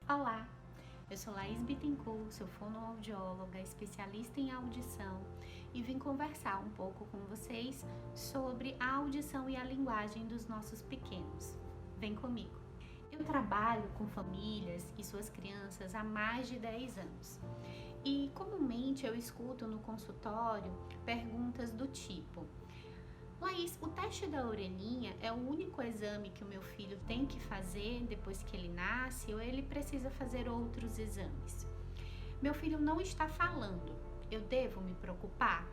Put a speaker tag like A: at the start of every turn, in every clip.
A: Olá, eu sou Laís Bittencourt, sou fonoaudióloga, especialista em audição e vim conversar um pouco com vocês sobre a audição e a linguagem dos nossos pequenos. Vem comigo! Eu trabalho com famílias e suas crianças há mais de 10 anos e comumente eu escuto no consultório perguntas do tipo: Laís, o teste da orelhinha é o único exame que o meu filho tem que fazer depois que ele nasce ou ele precisa fazer outros exames? Meu filho não está falando, eu devo me preocupar?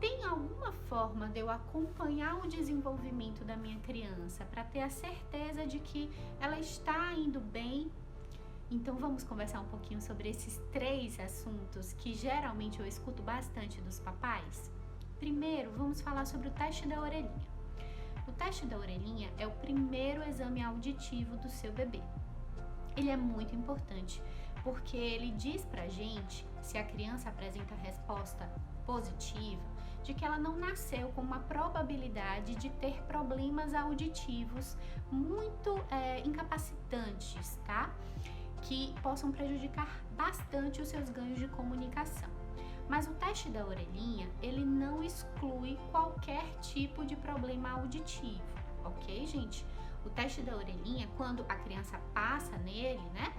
A: Tem alguma forma de eu acompanhar o desenvolvimento da minha criança para ter a certeza de que ela está indo bem? Então vamos conversar um pouquinho sobre esses 3 assuntos que geralmente eu escuto bastante dos papais? Primeiro, vamos falar sobre o teste da orelhinha. O teste da orelhinha é o primeiro exame auditivo do seu bebê. Ele é muito importante porque ele diz pra gente se a criança apresenta resposta positiva, de que ela não nasceu com uma probabilidade de ter problemas auditivos muito incapacitantes, tá? Que possam prejudicar bastante os seus ganhos de comunicação. Mas o teste da orelhinha, ele não exclui qualquer tipo de problema auditivo, ok, gente? O teste da orelhinha, quando a criança passa nele, né,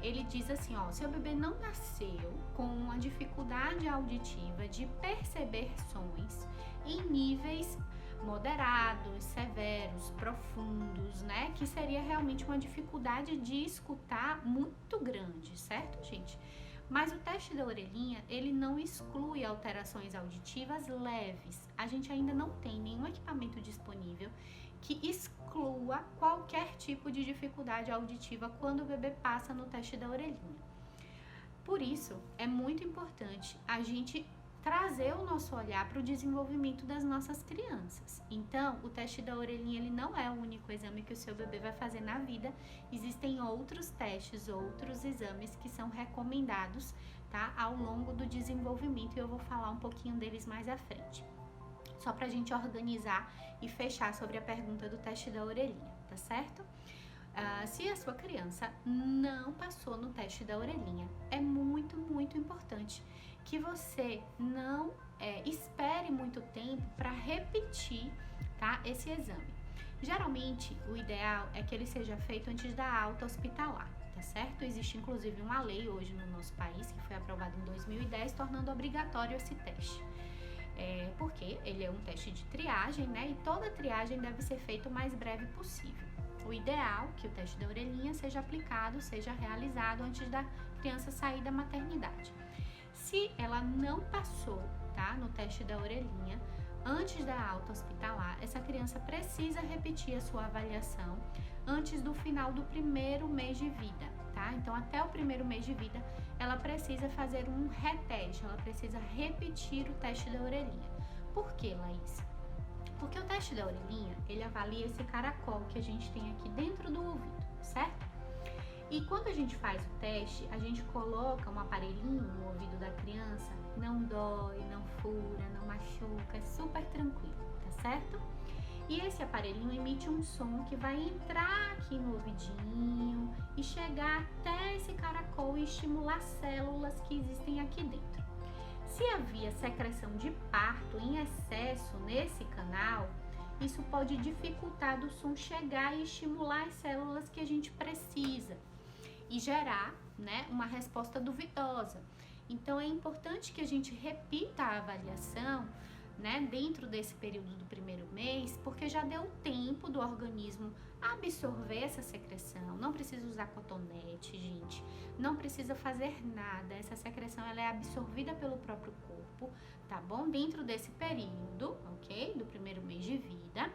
A: ele diz assim, ó, seu bebê não nasceu com uma dificuldade auditiva de perceber sons em níveis moderados, severos, profundos, né, que seria realmente uma dificuldade de escutar muito grande, certo, gente? Mas o teste da orelhinha, ele não exclui alterações auditivas leves. A gente ainda não tem nenhum equipamento disponível que exclua qualquer tipo de dificuldade auditiva quando o bebê passa no teste da orelhinha. Por isso, é muito importante a gente trazer o nosso olhar para o desenvolvimento das nossas crianças. Então, o teste da orelhinha, ele não é o único exame que o seu bebê vai fazer na vida. Existem outros testes, outros exames que são recomendados, tá, ao longo do desenvolvimento, e eu vou falar um pouquinho deles mais à frente. Só pra gente organizar e fechar sobre a pergunta do teste da orelhinha, tá certo? Se a sua criança não passou no teste da orelhinha, é muito importante que você não espere muito tempo para repetir, tá, esse exame. Geralmente, o ideal é que ele seja feito antes da alta hospitalar, tá certo? Existe inclusive uma lei hoje no nosso país, que foi aprovada em 2010, tornando obrigatório esse teste. Porque ele é um teste de triagem, né? E toda triagem deve ser feita o mais breve possível. O ideal é que o teste da orelhinha seja aplicado, seja realizado antes da criança sair da maternidade. Se ela não passou, tá, no teste da orelhinha, antes da alta hospitalar, essa criança precisa repetir a sua avaliação antes do final do primeiro mês de vida, tá? Então, até o primeiro mês de vida, ela precisa fazer um reteste, ela precisa repetir o teste da orelhinha. Por quê, Laís? Porque o teste da orelhinha, ele avalia esse caracol que a gente tem aqui dentro do ouvido, certo? E quando a gente faz o teste, a gente coloca um aparelhinho no ouvido da criança, não dói, não fura, não machuca, é super tranquilo, tá certo? E esse aparelhinho emite um som que vai entrar aqui no ouvidinho e chegar até esse caracol e estimular células que existem aqui dentro. Se havia secreção de parto em excesso nesse canal, isso pode dificultar do som chegar e estimular as células que a gente precisa e gerar, né, uma resposta duvidosa. Então, é importante que a gente repita a avaliação, né, dentro desse período do primeiro mês, porque já deu tempo do organismo absorver essa secreção. Não precisa usar cotonete, gente, não precisa fazer nada. Essa secreção, ela é absorvida pelo próprio corpo, tá bom? Dentro desse período, ok? Do primeiro mês de vida.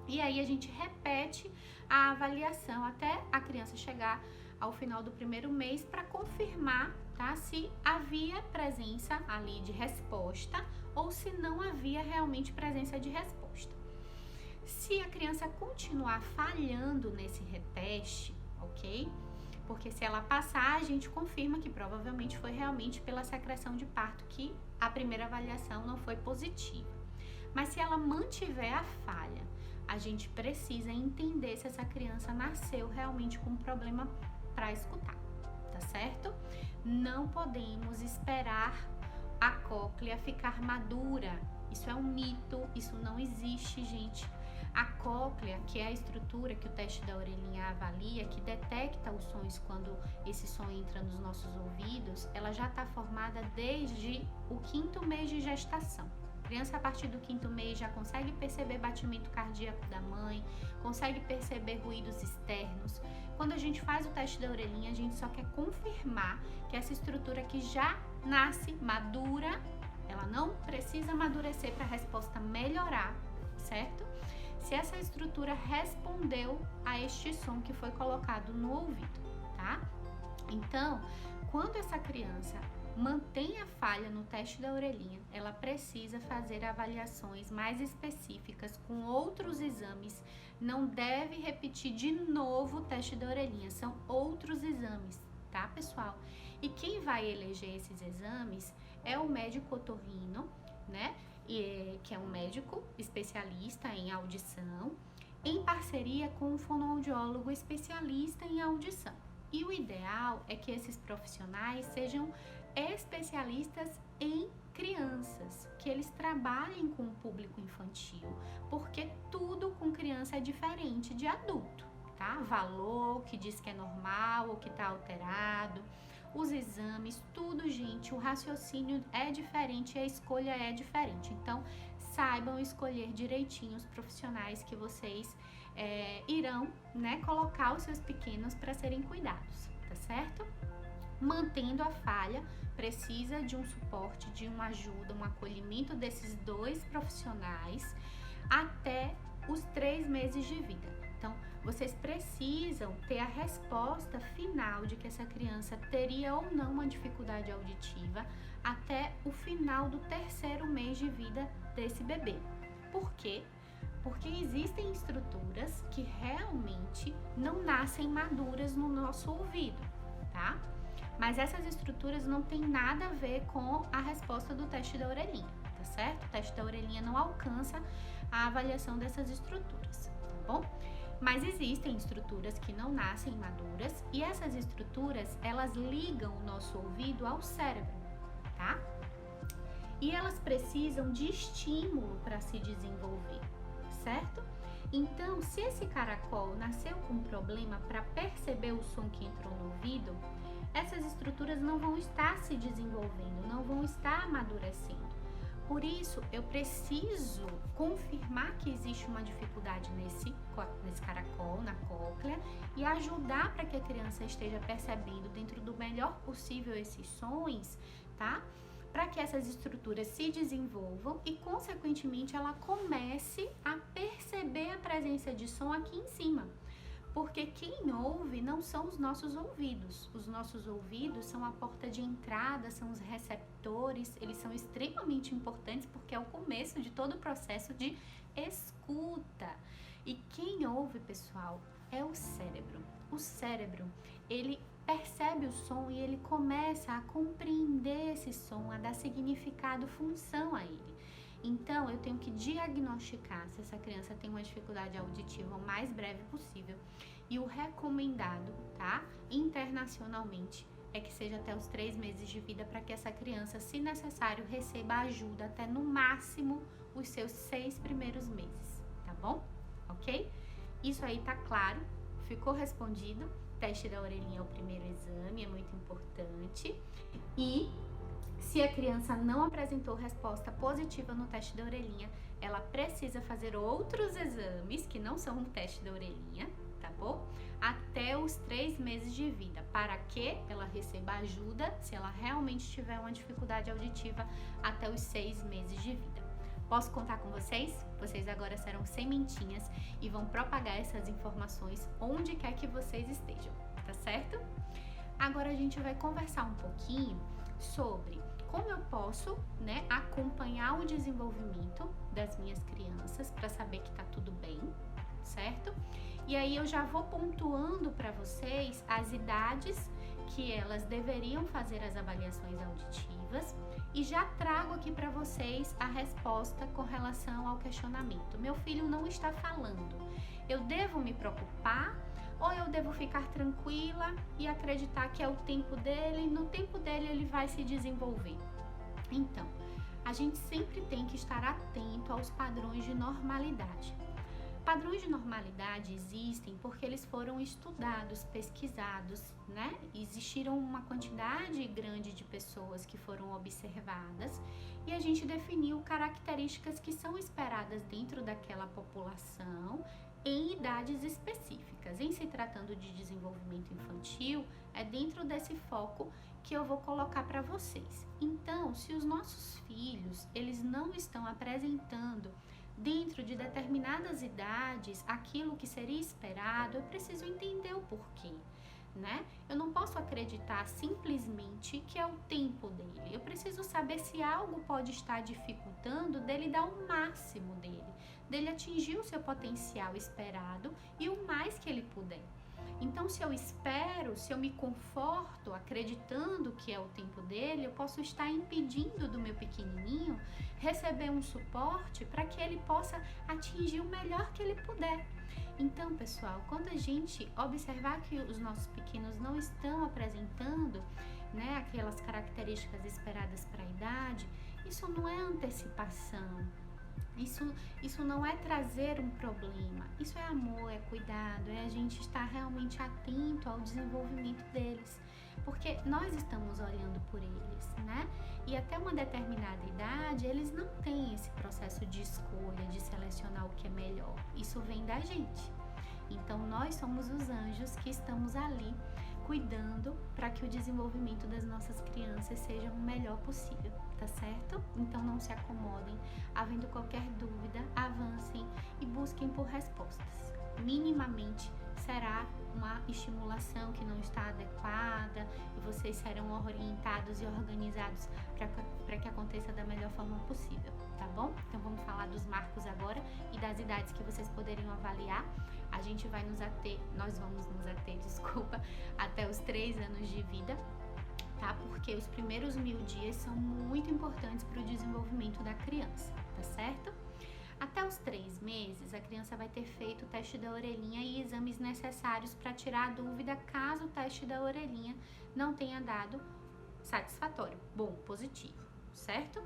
A: E aí a gente repete a avaliação até a criança chegar ao final do primeiro mês para confirmar, tá, se havia presença ali de resposta ou se não havia realmente presença de resposta. Se a criança continuar falhando nesse reteste, ok? Porque se ela passar, a gente confirma que provavelmente foi realmente pela secreção de parto que a primeira avaliação não foi positiva. Mas se ela mantiver a falha, a gente precisa entender se essa criança nasceu realmente com um problema para escutar, tá certo? Não podemos esperar a cóclea ficar madura. Isso é um mito, isso não existe, gente. A cóclea, que é a estrutura que o teste da orelhinha avalia, que detecta os sons quando esse som entra nos nossos ouvidos, ela já está formada desde o 5º mês de gestação. A criança, a partir do 5º mês, já consegue perceber batimento cardíaco da mãe, consegue perceber ruídos externos. Quando a gente faz o teste da orelhinha, a gente só quer confirmar que essa estrutura que já nasce madura, ela não precisa amadurecer para a resposta melhorar, certo? Se essa estrutura respondeu a este som que foi colocado no ouvido, tá? Então, quando essa criança mantém a falha no teste da orelhinha, ela precisa fazer avaliações mais específicas com outros exames. Não deve repetir de novo o teste da orelhinha, são outros exames, tá, pessoal? E quem vai eleger esses exames é o médico otorrino, né? Que é um médico especialista em audição, em parceria com um fonoaudiólogo especialista em audição. E o ideal é que esses profissionais sejam especialistas em crianças, que eles trabalhem com o público infantil, porque tudo com criança é diferente de adulto, tá? Valor que diz que é normal ou que tá alterado, os exames, tudo, gente, o raciocínio é diferente, a escolha é diferente. Então, saibam escolher direitinho os profissionais que vocês irão, né, colocar os seus pequenos para serem cuidados, tá certo? Mantendo a falha, precisa de um suporte, de uma ajuda, um acolhimento desses 2 profissionais até os 3 meses de vida. Então, vocês precisam ter a resposta final de que essa criança teria ou não uma dificuldade auditiva até o final do 3º mês de vida desse bebê. Por quê? Porque existem estruturas que realmente não nascem maduras no nosso ouvido, tá? Mas essas estruturas não tem nada a ver com a resposta do teste da orelhinha, tá certo? O teste da orelhinha não alcança a avaliação dessas estruturas, tá bom? Mas existem estruturas que não nascem maduras e essas estruturas, elas ligam o nosso ouvido ao cérebro, tá? E elas precisam de estímulo para se desenvolver, certo? Então, se esse caracol nasceu com um problema para perceber o som que entrou no ouvido, essas estruturas não vão estar se desenvolvendo, não vão estar amadurecendo. Por isso, eu preciso confirmar que existe uma dificuldade nesse caracol, na cóclea, e ajudar para que a criança esteja percebendo dentro do melhor possível esses sons, tá? Para que essas estruturas se desenvolvam e, consequentemente, ela comece a perceber a presença de som aqui em cima. Porque quem ouve não são os nossos ouvidos. Os nossos ouvidos são a porta de entrada, são os receptores, eles são extremamente importantes porque é o começo de todo o processo de escuta. E quem ouve, pessoal, é o cérebro. O cérebro, ele percebe o som e ele começa a compreender esse som, a dar significado, função a ele. Então, eu tenho que diagnosticar se essa criança tem uma dificuldade auditiva o mais breve possível. E o recomendado, tá? Internacionalmente, é que seja até os 3 meses de vida para que essa criança, se necessário, receba ajuda até no máximo os seus 6 primeiros meses, tá bom? Ok? Isso aí tá claro? Ficou respondido? O teste da orelhinha é o primeiro exame, é muito importante. E se a criança não apresentou resposta positiva no teste da orelhinha, ela precisa fazer outros exames, que não são um teste da orelhinha, tá bom? Até os 3 meses de vida, para que ela receba ajuda se ela realmente tiver uma dificuldade auditiva até os 6 meses de vida. Posso contar com vocês? Vocês agora serão sementinhas e vão propagar essas informações onde quer que vocês estejam, tá certo? Agora a gente vai conversar um pouquinho sobre como eu posso, né, acompanhar o desenvolvimento das minhas crianças para saber que tá tudo bem, certo? E aí eu já vou pontuando para vocês as idades que elas deveriam fazer as avaliações auditivas e já trago aqui para vocês a resposta com relação ao questionamento. Meu filho não está falando. Eu devo me preocupar ou eu devo ficar tranquila e acreditar que é o tempo dele, no tempo dele ele vai se desenvolver? Então, a gente sempre tem que estar atento aos padrões de normalidade. Padrões de normalidade existem porque eles foram estudados, pesquisados, né? Existiram uma quantidade grande de pessoas que foram observadas e a gente definiu características que são esperadas dentro daquela população em idades específicas. Em se tratando de desenvolvimento infantil, é dentro desse foco que eu vou colocar para vocês. Então, se os nossos filhos, eles não estão apresentando dentro de determinadas idades aquilo que seria esperado, eu preciso entender o porquê, né? Eu não posso acreditar simplesmente que é o tempo dele. Eu preciso saber se algo pode estar dificultando dele dar o máximo dele atingir o seu potencial esperado e o mais que ele puder. Então, se eu espero, se eu me conforto acreditando que é o tempo dele, eu posso estar impedindo do meu pequenininho receber um suporte para que ele possa atingir o melhor que ele puder. Então, pessoal, quando a gente observar que os nossos pequenos não estão apresentando, né, aquelas características esperadas para a idade, isso não é antecipação. Isso não é trazer um problema, isso é amor, é cuidado, é a gente estar realmente atento ao desenvolvimento deles, porque nós estamos olhando por eles, né? E até uma determinada idade, eles não têm esse processo de escolha, de selecionar o que é melhor, isso vem da gente. Então, nós somos os anjos que estamos ali cuidando para que o desenvolvimento das nossas crianças seja o melhor possível, tá certo? Então não se acomodem, havendo qualquer dúvida, avancem e busquem por respostas. Minimamente será uma estimulação que não está adequada e vocês serão orientados e organizados para que aconteça da melhor forma possível, tá bom? Então vamos falar dos marcos agora e das idades que vocês poderiam avaliar. A gente vai nós vamos nos ater, até os 3 anos de vida, tá? Porque os primeiros 1000 dias são muito importantes para o desenvolvimento da criança, tá certo? Até os 3 meses, a criança vai ter feito o teste da orelhinha e exames necessários para tirar a dúvida caso o teste da orelhinha não tenha dado satisfatório, bom, positivo, certo?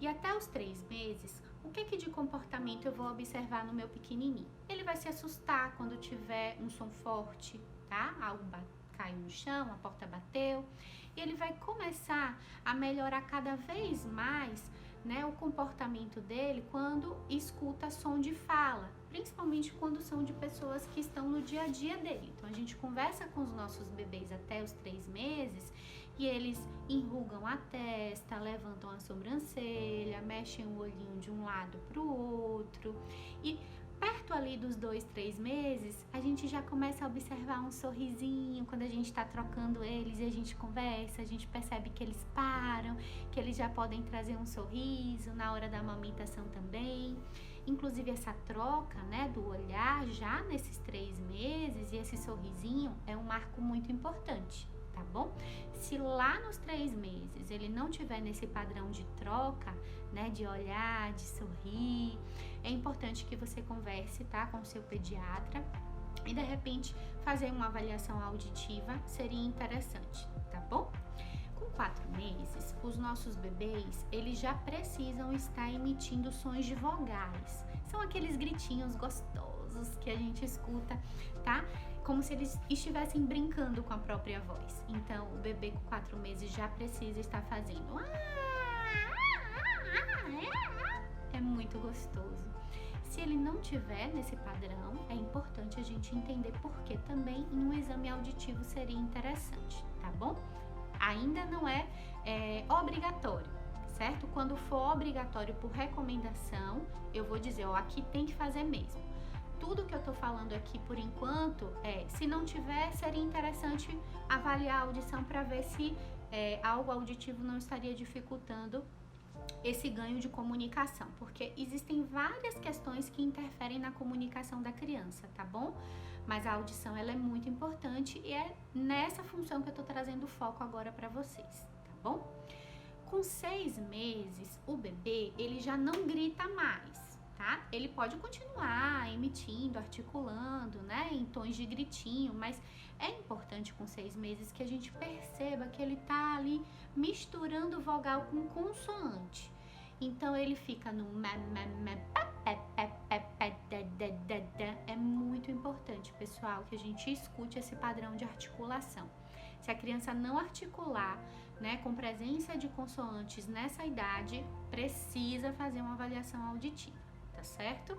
A: E até os 3 meses, o que de comportamento eu vou observar no meu pequenininho? Ele vai se assustar quando tiver um som forte, tá? Algo caiu no chão, a porta bateu. E ele vai começar a melhorar cada vez mais, né, o comportamento dele quando escuta som de fala, principalmente quando são de pessoas que estão no dia a dia dele. Então, a gente conversa com os nossos bebês até os 3 meses e eles enrugam a testa, levantam a sobrancelha, mexem o olhinho de um lado para o outro e perto ali dos 2, 3 meses, a gente já começa a observar um sorrisinho quando a gente está trocando eles e a gente conversa, a gente percebe que eles param, que eles já podem trazer um sorriso na hora da amamentação também. Inclusive essa troca, né, do olhar já nesses 3 meses e esse sorrisinho é um marco muito importante, tá bom? Se lá nos 3 meses ele não tiver nesse padrão de troca, né, de olhar, de sorrir, é importante que você converse, tá, com o seu pediatra e de repente fazer uma avaliação auditiva seria interessante, tá bom? Com 4 meses, os nossos bebês, eles já precisam estar emitindo sons de vogais. São aqueles gritinhos gostosos que a gente escuta, tá? Como se eles estivessem brincando com a própria voz. Então, o bebê com 4 meses já precisa estar fazendo. É muito gostoso. Se ele não tiver nesse padrão, é importante a gente entender por que também em um exame auditivo seria interessante, tá bom? Ainda não é obrigatório, certo? Quando for obrigatório por recomendação, eu vou dizer, ó, aqui tem que fazer mesmo. Tudo que eu tô falando aqui por enquanto se não tiver, seria interessante avaliar a audição para ver se algo auditivo não estaria dificultando esse ganho de comunicação, porque existem várias questões que interferem na comunicação da criança, tá bom? Mas a audição, ela é muito importante e é nessa função que eu tô trazendo foco agora para vocês, tá bom? Com 6 meses, o bebê, ele já não grita mais, tá? Ele pode continuar emitindo, articulando, né, em tons de gritinho, mas é importante com 6 meses que a gente perceba que ele tá ali misturando vogal com consoante. Então ele fica no é muito importante, pessoal, que a gente escute esse padrão de articulação. Se a criança não articular, né, com presença de consoantes nessa idade, precisa fazer uma avaliação auditiva, tá certo?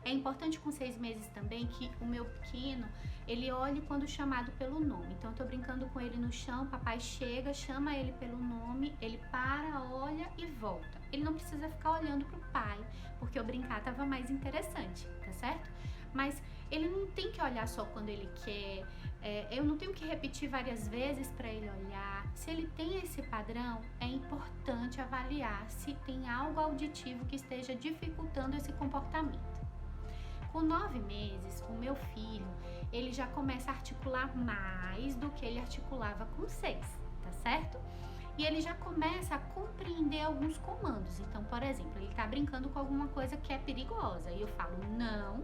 A: É importante com 6 meses também que o meu pequeno, ele olhe quando chamado pelo nome. Então, eu tô brincando com ele no chão, papai chega, chama ele pelo nome, ele para, olha e volta. Ele não precisa ficar olhando pro pai, porque o brincar tava mais interessante, tá certo? Mas ele não tem que olhar só quando ele quer, eu não tenho que repetir várias vezes para ele olhar. Se ele tem esse padrão, é importante avaliar se tem algo auditivo que esteja dificultando esse comportamento. Com 9 meses, o meu filho, ele já começa a articular mais do que ele articulava com 6, tá certo? E ele já começa a compreender alguns comandos. Então, por exemplo, ele tá brincando com alguma coisa que é perigosa e eu falo não,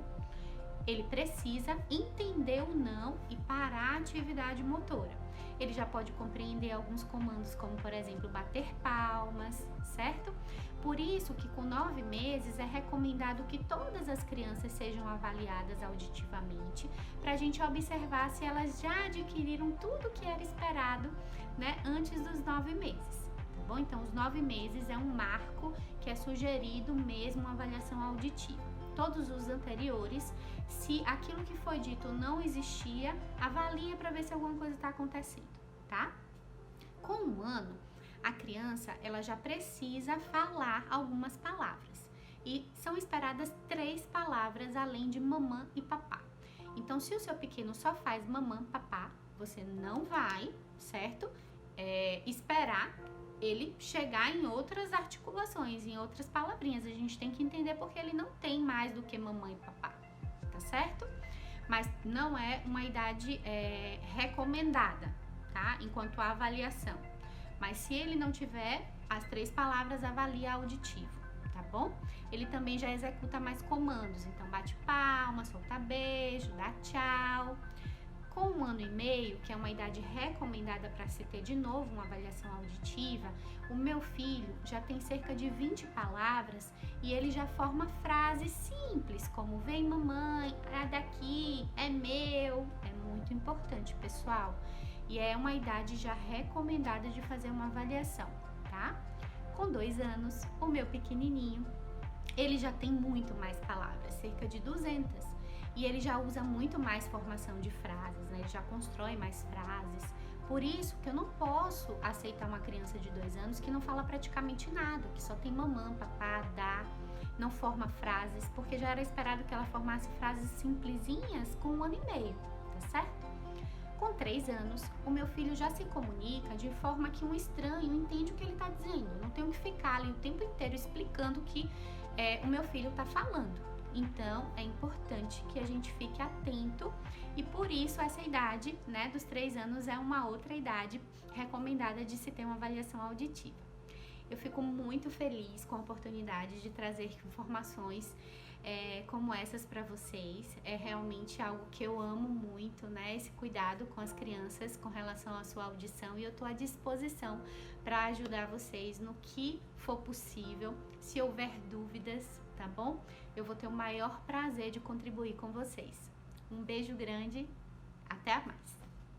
A: ele precisa entender o não e parar a atividade motora. Ele já pode compreender alguns comandos, como por exemplo, bater palmas, certo? Por isso que com 9 meses é recomendado que todas as crianças sejam avaliadas auditivamente, para a gente observar se elas já adquiriram tudo o que era esperado, né, antes dos 9 meses, tá bom? Então, os 9 meses é um marco que é sugerido mesmo uma avaliação auditiva. Todos os anteriores, se aquilo que foi dito não existia, avalia para ver se alguma coisa está acontecendo, tá? Com 1 ano, a criança ela já precisa falar algumas palavras e são esperadas 3 palavras além de mamã e papá. Então, se o seu pequeno só faz mamã, papá, você não vai, certo? Esperar ele chegar em outras articulações, em outras palavrinhas. A gente tem que entender porque ele não tem mais do que mamãe e papá, tá certo? Mas não é uma idade recomendada, tá? Enquanto a avaliação. Mas se ele não tiver as 3 palavras, avalia auditivo, tá bom? Ele também já executa mais comandos, então bate palma, solta beijo, dá tchau. Com 1 ano e meio, que é uma idade recomendada para se ter de novo uma avaliação auditiva, o meu filho já tem cerca de 20 palavras e ele já forma frases simples, como vem mamãe, é daqui, é meu. É muito importante, pessoal. E é uma idade já recomendada de fazer uma avaliação, tá? Com 2 anos, o meu pequenininho, ele já tem muito mais palavras, cerca de 200. E ele já usa muito mais formação de frases, né? Ele já constrói mais frases. Por isso que eu não posso aceitar uma criança de 2 anos que não fala praticamente nada, que só tem mamã, papá, dá, não forma frases, porque já era esperado que ela formasse frases simplesinhas com 1 ano e meio, tá certo? Com 3 anos, o meu filho já se comunica de forma que um estranho entende o que ele está dizendo. Eu não tenho que ficar ali o tempo inteiro explicando o que o meu filho está falando. Então, é importante que a gente fique atento e por isso essa idade, né, dos 3 anos é uma outra idade recomendada de se ter uma avaliação auditiva. Eu fico muito feliz com a oportunidade de trazer informações como essas para vocês. É realmente algo que eu amo muito, né, esse cuidado com as crianças com relação à sua audição e eu tô à disposição para ajudar vocês no que for possível. Se houver dúvidas, tá bom? Eu vou ter o maior prazer de contribuir com vocês. Um beijo grande, até mais!